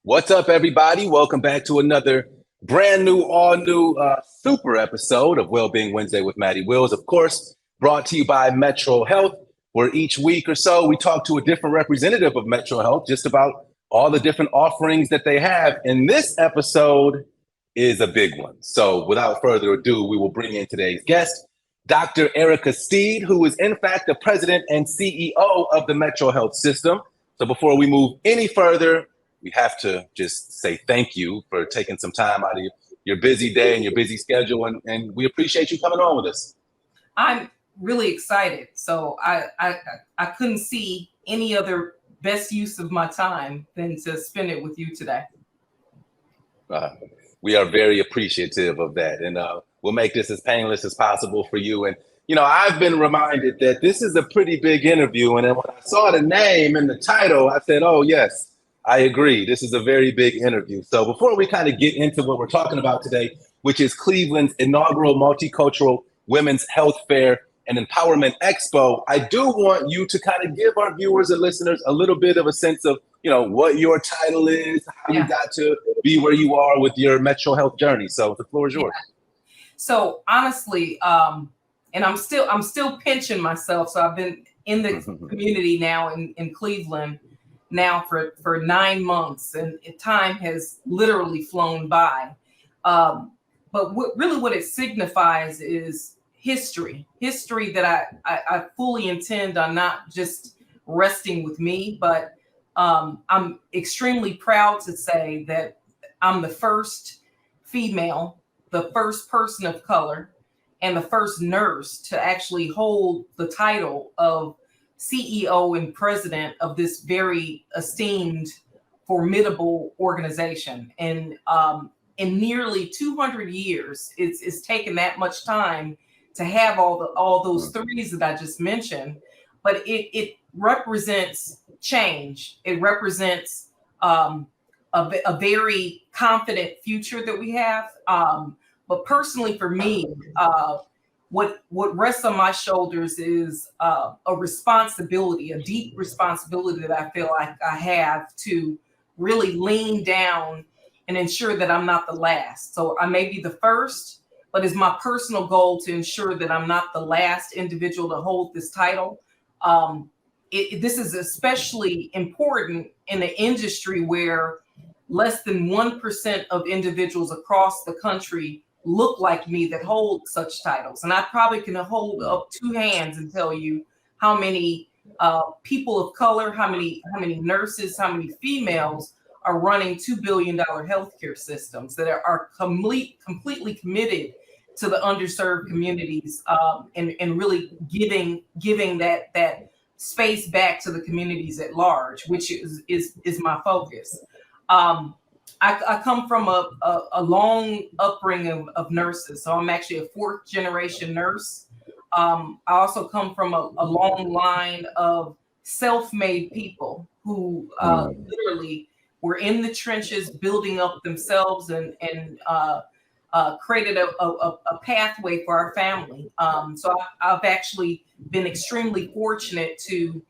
What's up, everybody? Welcome back to another brand new, all new, super episode of WellBeing Wednesday with Maddie Wills. Of course, brought to you by Metro Health, where each week or so we talk to a different representative of Metro Health just about all the different offerings that they have. And this episode is a big one. So without further ado, we will bring in today's guest, Dr. Erica Steed, who is in fact the president and CEO of the Metro Health System. So before we move any further, we have to just say thank you for taking some time out of your busy day and your busy schedule. And we appreciate you coming on with us. I'm really excited. So I couldn't see any other best use of my time than to spend it with you today. We are very appreciative of that. And we'll make this as painless as possible for you. And, you know, I've been reminded that this is a pretty big interview. And then when I saw the name and the title, I said, oh, yes. I agree. This is a very big interview. So before we kind of get into what we're talking about today, which is Cleveland's inaugural Multicultural Women's Health Fair and Empowerment Expo, I do want you to kind of give our viewers and listeners a little bit of a sense of, you know, what your title is, how you got to be where you are with your Metro Health journey. So the floor is yours. So honestly, and I'm still pinching myself. So I've been in the community now in Cleveland now for 9 months, and time has literally flown by. But what it signifies is history that I fully intend on not just resting with me, but I'm extremely proud to say that I'm the first female, the first person of color, and the first nurse to actually hold the title of CEO and president of this very esteemed, formidable organization. And in nearly 200 years, it's taken that much time to have all those threes that I just mentioned. But it represents change. It represents a very confident future that we have. But personally, for me, what rests on my shoulders is a responsibility, a deep responsibility that I feel like I have to really lean down and ensure that I'm not the last. So I may be the first, but it's my personal goal to ensure that I'm not the last individual to hold this title. This is especially important in an industry where less than 1% of individuals across the country look like me that hold such titles. And I probably can hold up two hands and tell you how many people of color, how many nurses, how many females are running $2 billion healthcare systems that are completely committed to the underserved communities, and really giving that space back to the communities at large, which is my focus. I come from a long upbringing of nurses. So I'm actually a 4th generation nurse. I also come from a long line of self-made people who literally were in the trenches building up themselves and created a pathway for our family. So I've actually been extremely fortunate to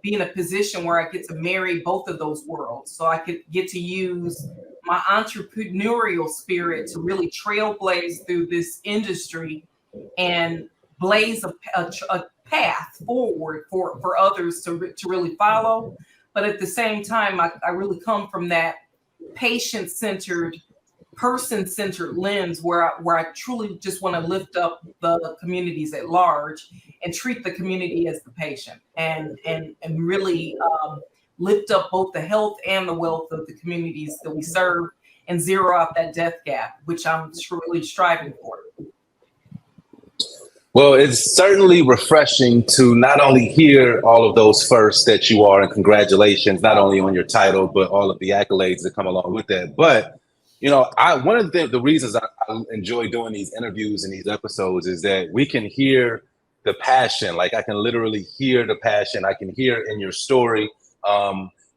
be in a position where I get to marry both of those worlds. So I could get to use my entrepreneurial spirit to really trailblaze through this industry and blaze a path forward for others to really follow. But at the same time, I really come from that patient-centered, person-centered lens where I truly just want to lift up the communities at large and treat the community as the patient and really lift up both the health and the wealth of the communities that we serve and zero out that death gap, which I'm truly striving for. Well, it's certainly refreshing to not only hear all of those firsts that you are, and congratulations, not only on your title, but all of the accolades that come along with that. But, you know, one of the reasons I enjoy doing these interviews and these episodes is that we can hear the passion. Like I can literally hear the passion. I can hear in your story,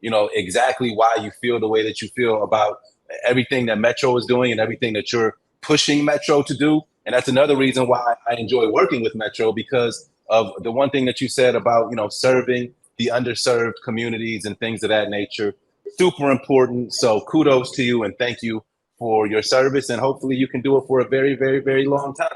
you know, exactly why you feel the way that you feel about everything that Metro is doing and everything that you're pushing Metro to do. And that's another reason why I enjoy working with Metro, because of the one thing that you said about, you know, serving the underserved communities and things of that nature. super important. So kudos to you and thank you for your service. And hopefully you can do it for a very, very, very long time.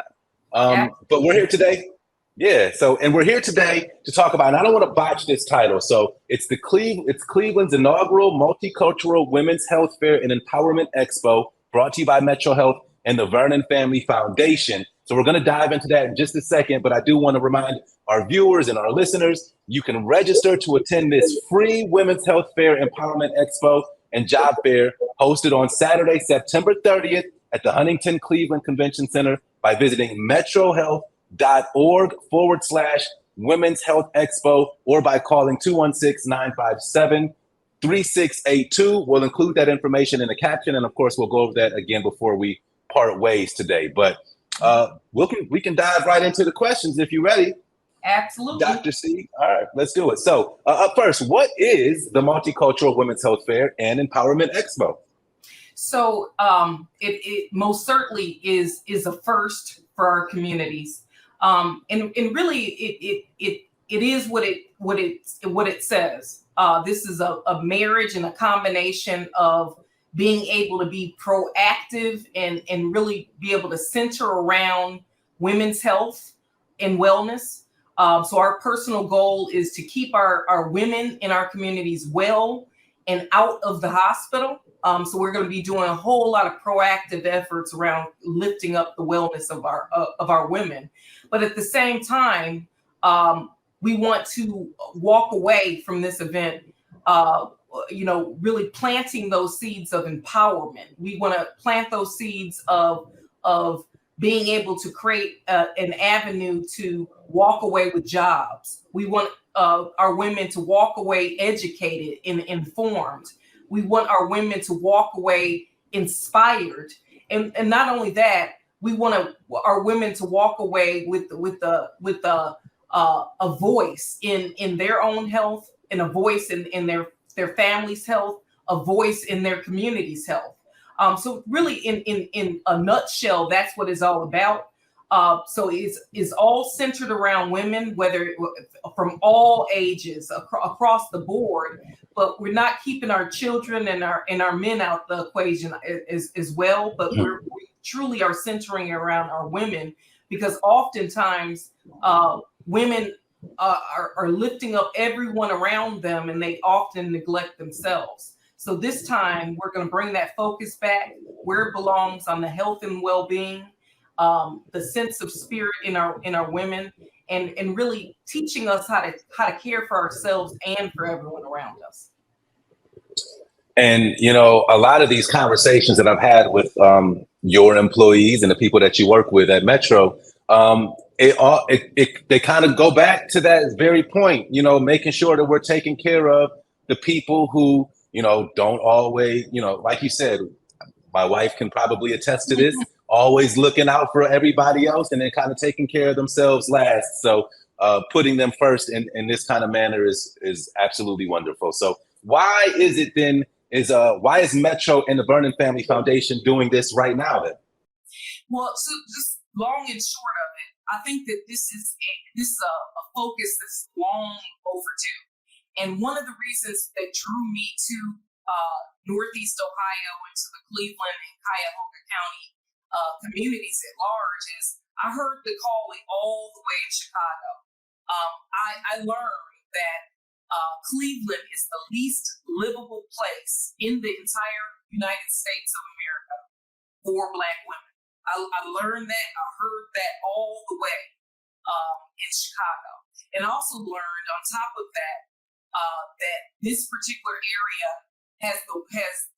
But we're here today. Yeah. So, and we're here today to talk about, and I don't want to botch this title. So it's it's Cleveland's inaugural Multicultural Women's Health Fair and Empowerment Expo, brought to you by Metro Health and the Vernon Family Foundation. So we're going to dive into that in just a second, but I do want to remind our viewers and our listeners, you can register to attend this free Women's Health Fair Empowerment Expo and Job Fair hosted on Saturday, September 30th at the Huntington Cleveland Convention Center by visiting metrohealth.org/Women's Health Expo or by calling 216-957-3682. We'll include that information in the caption, and of course, we'll go over that again before we part ways today. But we can dive right into the questions if you're ready. Absolutely. Dr. C. All right, let's do it. So up first, what is the Multicultural Women's Health Fair and Empowerment Expo? So it most certainly is a first for our communities. And really it is what it says. This is a marriage and a combination of being able to be proactive and really be able to center around women's health and wellness. So our personal goal is to keep our women in our communities well and out of the hospital. So we're going to be doing a whole lot of proactive efforts around lifting up the wellness of our women. But at the same time, we want to walk away from this event, really planting those seeds of empowerment. We want to plant those seeds of being able to create an avenue to walk away with jobs. We want our women to walk away educated and informed. We want our women to walk away inspired. And not only that, we want our women to walk away with a voice in their own health, and a voice in their family's health, a voice in their community's health. So really, in a nutshell, that's what it's all about. So it's all centered around women, whether from all ages across the board. But we're not keeping our children and our men out the equation as well. But we truly are centering around our women, because oftentimes women are lifting up everyone around them, and they often neglect themselves. So this time we're going to bring that focus back where it belongs, on the health and well-being, the sense of spirit in our women, and really teaching us how to care for ourselves and for everyone around us. And a lot of these conversations that I've had with your employees and the people that you work with at Metro, they kind of go back to that very point. Making sure that we're taking care of the people who don't always, like you said, my wife can probably attest to this, always looking out for everybody else and then kind of taking care of themselves last. So putting them first in this kind of manner is absolutely wonderful. So why is Metro and the Vernon Family Foundation doing this right now then? Well, so just long and short of it, I think that this is a focus that's long overdue. And one of the reasons that drew me to Northeast Ohio and to the Cleveland and Cuyahoga County communities at large is I heard the calling all the way in Chicago. I learned that Cleveland is the least livable place in the entire United States of America for Black women. I learned that, I heard that all the way in Chicago. And I also learned on top of that, that this particular area has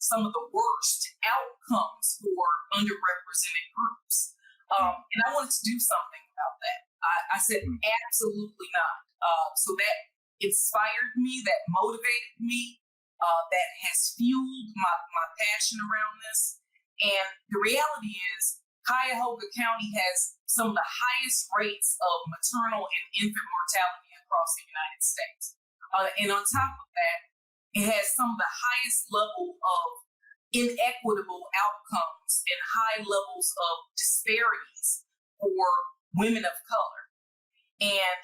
some of the worst outcomes for underrepresented groups. And I wanted to do something about that. I said, absolutely not. So that inspired me, that motivated me, that has fueled my passion around this. And the reality is, Cuyahoga County has some of the highest rates of maternal and infant mortality across the United States. And on top of that, it has some of the highest level of inequitable outcomes and high levels of disparities for women of color. And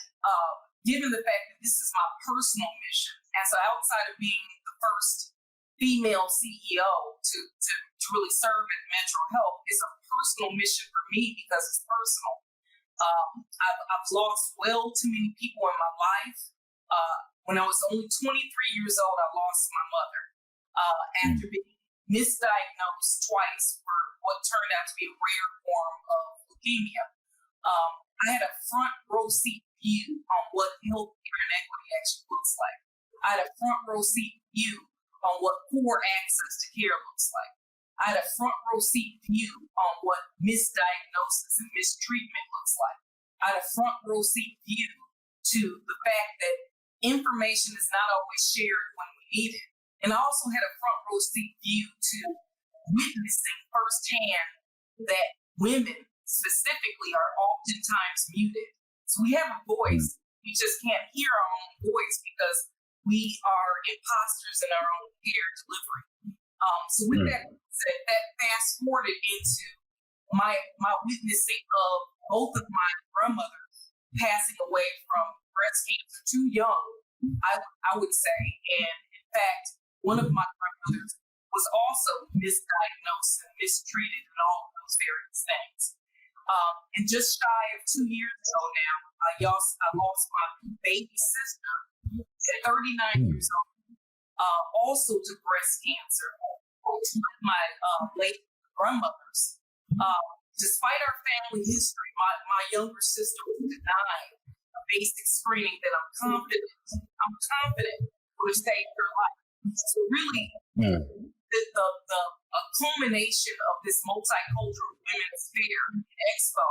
given the fact that this is my personal mission, as outside of being the first female CEO to really serve at Metro Health is a personal mission for me because it's personal. I've lost well too many people in my life. When I was only 23 years old, I lost my mother after being misdiagnosed twice for what turned out to be a rare form of leukemia. I had a front row seat view on what healthcare inequity actually looks like. I had a front row seat view on what poor access to care looks like. I had a front row seat view on what misdiagnosis and mistreatment looks like. I had a front row seat view to the fact that information is not always shared when we need it. And I also had a front row seat view to witnessing firsthand that women specifically are oftentimes muted. So we have a voice, we just can't hear our own voice because we are imposters in our own care delivery. So with that said, that fast forwarded into my witnessing of both of my grandmothers passing away from breast cancer too young, I would say. And in fact, one of my grandmothers was also misdiagnosed and mistreated and all of those various things. And just shy of 2 years ago now, I lost my baby sister at 39 years old, also to breast cancer, my late grandmothers. Despite our family history, my younger sister was denied a basic screening that I'm confident would have saved her life. So really, the culmination of this multicultural women's fair Expo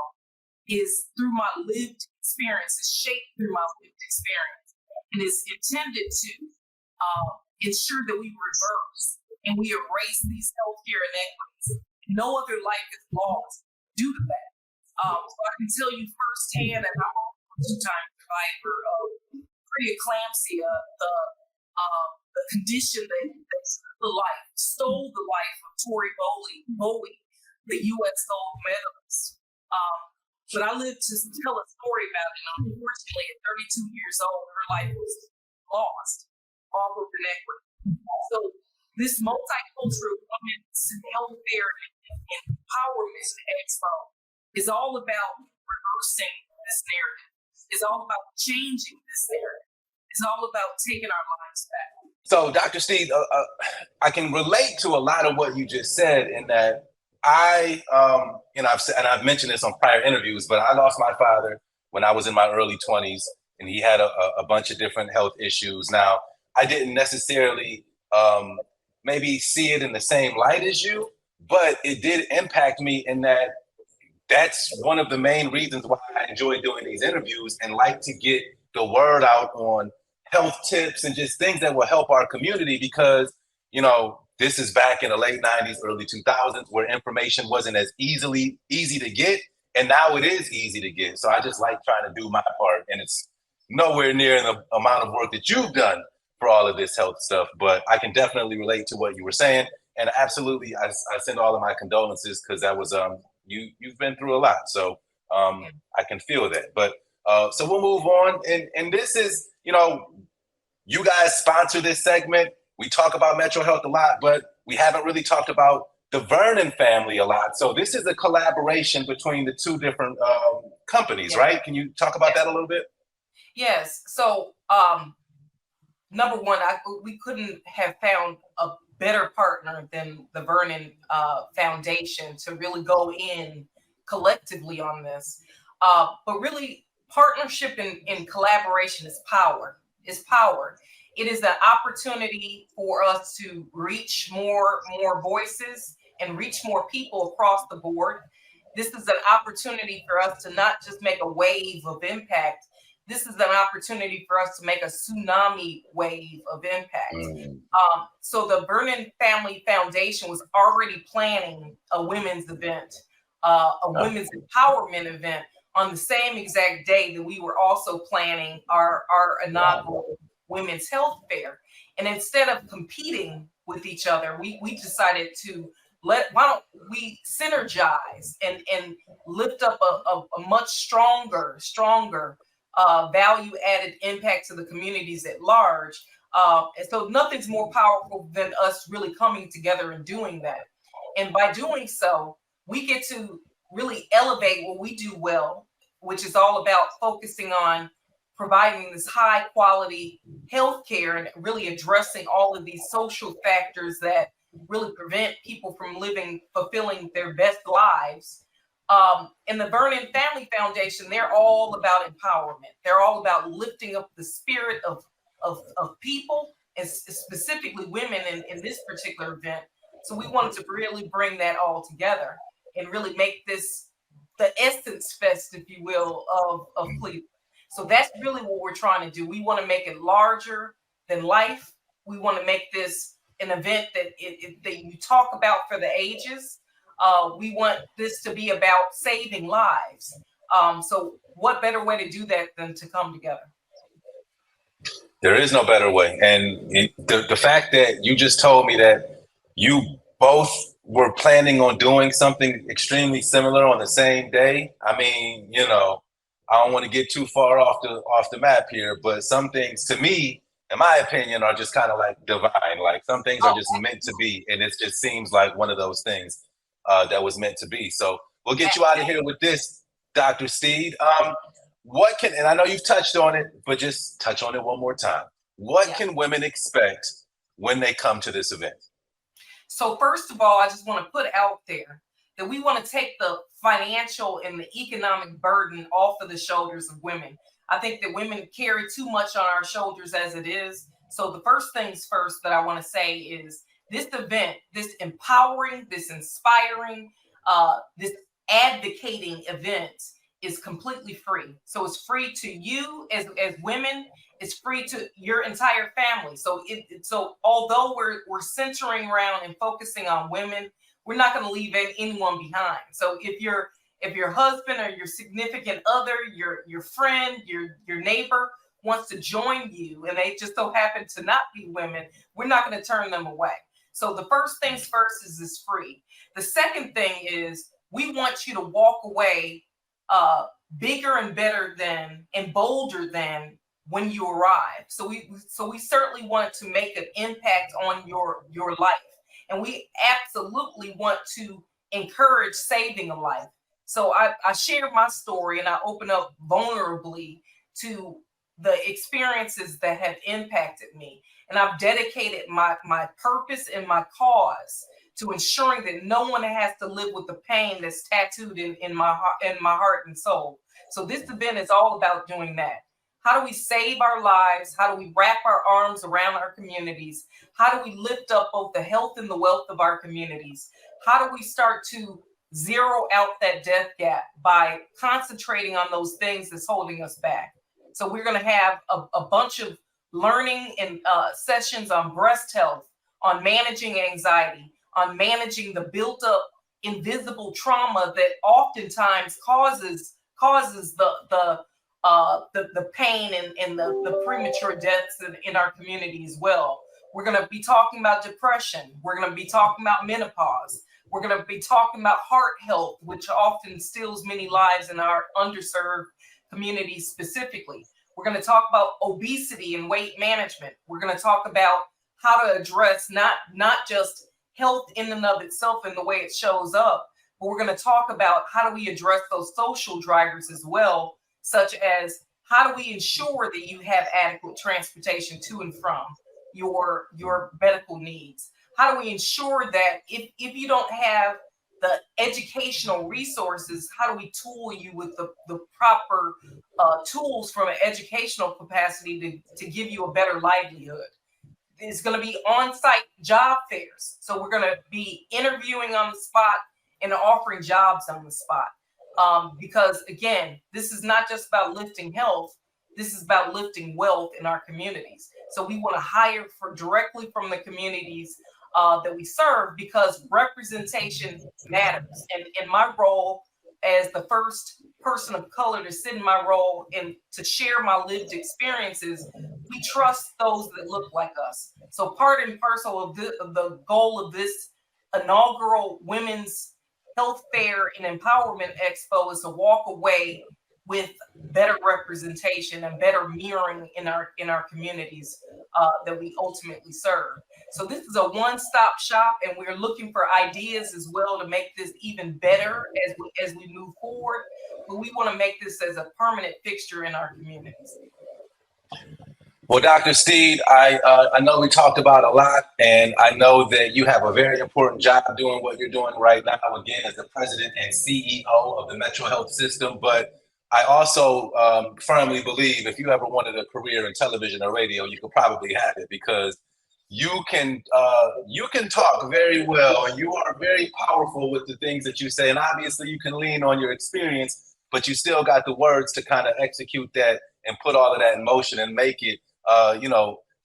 is through my lived experience, is shaped through my lived experience, and is intended to ensure that we reverse and we erase these healthcare inequities. No other life is lost due to that. So I can tell you firsthand, and I'm a two-time survivor of preeclampsia, the condition that stole the life of Tori Bowie, the U.S. gold medalist. But I lived to tell a story about it, and unfortunately, at 32 years old, her life was lost off of inequity. So this multicultural women's healthcare and empowerment expo is all about reversing this narrative. It's all about changing this narrative. It's all about taking our lives back. So, Dr. Steve, I can relate to a lot of what you just said in that I've mentioned this on prior interviews, but I lost my father when I was in my early 20s, and he had a bunch of different health issues. Now, I didn't necessarily maybe see it in the same light as you, but it did impact me in that that's one of the main reasons why I enjoy doing these interviews and like to get the word out on health tips and just things that will help our community, because, you know, this is back in the late 90s, early 2000s, where information wasn't as easy to get, and now it is easy to get. So I just like trying to do my part, and it's nowhere near the amount of work that you've done for all of this health stuff, but I can definitely relate to what you were saying, and absolutely, I send all of my condolences, because that was you've been through a lot, so I can feel that. But so we'll move on, and this is, you know, you guys sponsor this segment. We talk about Metro Health a lot, but we haven't really talked about the Vernon family a lot. So this is a collaboration between the two different companies, right? Can you talk about that a little bit? Yes. So number one, we couldn't have found a better partner than the Vernon Foundation to really go in collectively on this. But really, partnership and collaboration is power. It is an opportunity for us to reach more voices and reach more people across the board. This is an opportunity for us to not just make a wave of impact. This is an opportunity for us to make a tsunami wave of impact. So the Vernon Family Foundation was already planning a women's event, a women's empowerment event on the same exact day that we were also planning our inaugural women's health fair. And instead of competing with each other, we decided to why don't we synergize and lift up a much stronger value added impact to the communities at large And so nothing's more powerful than us really coming together and doing that. And by doing so, we get to really elevate what we do well, which is all about focusing on providing this high quality healthcare and really addressing all of these social factors that really prevent people from living, fulfilling their best lives. And the Vernon Family Foundation, they're all about empowerment. They're all about lifting up the spirit of people, and specifically women in this particular event. So we wanted to really bring that all together and really make this the essence fest, if you will, of Cleveland. So that's really what we're trying to do. We want to make it larger than life. We want to make this an event that you talk about for the ages. We want this to be about saving lives. So what better way to do that than to come together? There is no better way. And the fact that you just told me that you both were planning on doing something extremely similar on the same day. I mean, I don't want to get too far off the map here, but some things to me, in my opinion, are just kind of like divine. Like some things are just meant to be. And it just seems like one of those things that was meant to be. So we'll get you out of here with this, Dr. Steed. What can, and I know you've touched on it, but just touch on it one more time. What can women expect when they come to this event? So first of all, I just want to put out there that we want to take the financial and the economic burden off of the shoulders of women. I think that women carry too much on our shoulders as it is. So the first things first that I want to say is this event, this empowering, this inspiring, this advocating event is completely free. So it's free to you as women. It's free to your entire family. So so although we're centering around and focusing on women, we're not going to leave anyone behind. So if your husband or your significant other, your friend, your neighbor wants to join you and they just so happen to not be women, we're not going to turn them away. So the first things first is it's free. The second thing is we want you to walk away bigger and better than and bolder than when you arrive. So we certainly want to make an impact on your life. And we absolutely want to encourage saving a life. So I share my story and I open up vulnerably to the experiences that have impacted me. And I've dedicated my purpose and my cause to ensuring that no one has to live with the pain that's tattooed in my heart and soul. So this event is all about doing that. How do we save our lives? How do we wrap our arms around our communities? How do we lift up both the health and the wealth of our communities? How do we start to zero out that death gap by concentrating on those things that's holding us back? So we're going to have a bunch of learning and sessions on breast health, on managing anxiety, on managing the built up invisible trauma that oftentimes causes the pain and the premature deaths in our community as well. We're going to be talking about depression. We're going to be talking about menopause. We're going to be talking about heart health, which often steals many lives in our underserved communities specifically. We're going to talk about obesity and weight management. We're going to talk about how to address not just health in and of itself and the way it shows up, but we're going to talk about how do we address those social drivers as well, such as how do we ensure that you have adequate transportation to and from your medical needs? How do we ensure that if you don't have the educational resources, how do we tool you with the proper tools from an educational capacity to give you a better livelihood? It's going to be on-site job fairs. So we're going to be interviewing on the spot and offering jobs on the spot. Because again, this is not just about lifting health. This is about lifting wealth in our communities. So we want to hire directly from the communities that we serve, because representation matters. And in my role as the first person of color to sit in my role and to share my lived experiences, we trust those that look like us. So part and parcel of the goal of this inaugural Women's Health Fair and Empowerment Expo is to walk away with better representation and better mirroring in our communities that we ultimately serve. So this is a one-stop shop, and we're looking for ideas as well to make this even better as we move forward. But we want to make this as a permanent fixture in our communities. Well, Dr. Steed, I know we talked about a lot, and I know that you have a very important job doing what you're doing right now, again, as the president and CEO of the Metro Health System. But I also firmly believe if you ever wanted a career in television or radio, you could probably have it, because you can talk very well, and you are very powerful with the things that you say. And obviously, you can lean on your experience, but you still got the words to kind of execute that and put all of that in motion and make it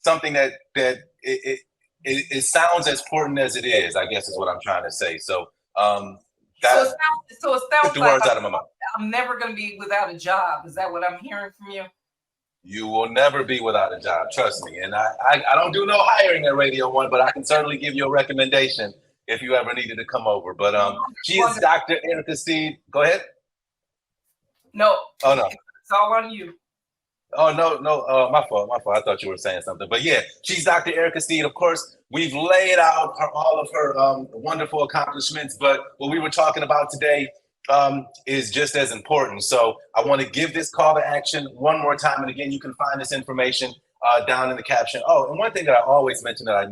something that it sounds as important as it is, I guess is what I'm trying to say. So so it sounds the like words out of my mouth. I'm never going to be without a job. Is that what I'm hearing from you? You will never be without a job, trust me. And I don't do no hiring at Radio One, but I can certainly give you a recommendation if you ever needed to come over. But she is Dr. Erica Steed. Go ahead. No. Oh no. It's all on you. Oh, no, my fault. I thought you were saying something. But yeah, she's Dr. Erica Steed. Of course, we've laid out all of her wonderful accomplishments, but what we were talking about today is just as important. So I want to give this call to action one more time. And again, you can find this information down in the caption. Oh, and one thing that I always mention that I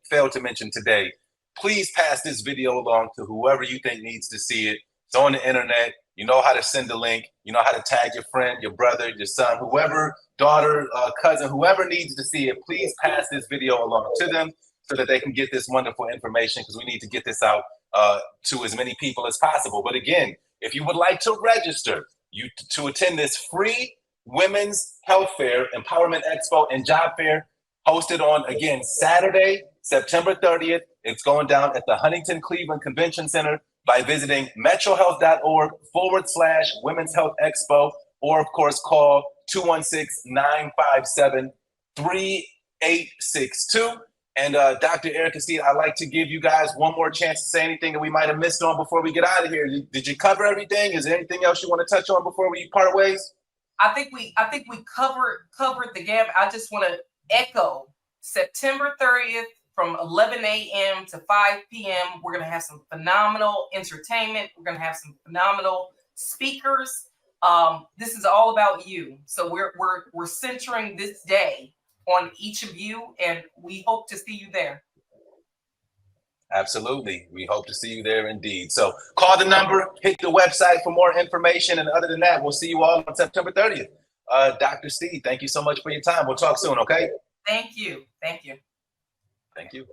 failed to mention today, please pass this video along to whoever you think needs to see it. It's on the internet. You know how to send a link. You know how to tag your friend, your brother, your son, whoever, daughter, cousin, whoever needs to see it. Please pass this video along to them so that they can get this wonderful information, because we need to get this out to as many people as possible. But again, if you would like to register to attend this free Women's Health Fair, Empowerment Expo, and Job Fair, hosted on, again, Saturday, September 30th. It's going down at the Huntington Cleveland Convention Center, by visiting metrohealth.org/Women's Health Expo, or of course call 216-957-3862. And Dr. Erica Steed, I'd like to give you guys one more chance to say anything that we might have missed on before we get out of here. Did you cover everything? Is there anything else you want to touch on before we part ways? I think we covered the gap. I just want to echo September 30th. From 11 a.m. to 5 p.m., we're going to have some phenomenal entertainment. We're going to have some phenomenal speakers. This is all about you. So we're centering this day on each of you, and we hope to see you there. Absolutely. We hope to see you there indeed. So call the number, hit the website for more information. And other than that, we'll see you all on September 30th. Dr. Steed, thank you so much for your time. We'll talk soon, okay? Thank you. Thank you. Thank you.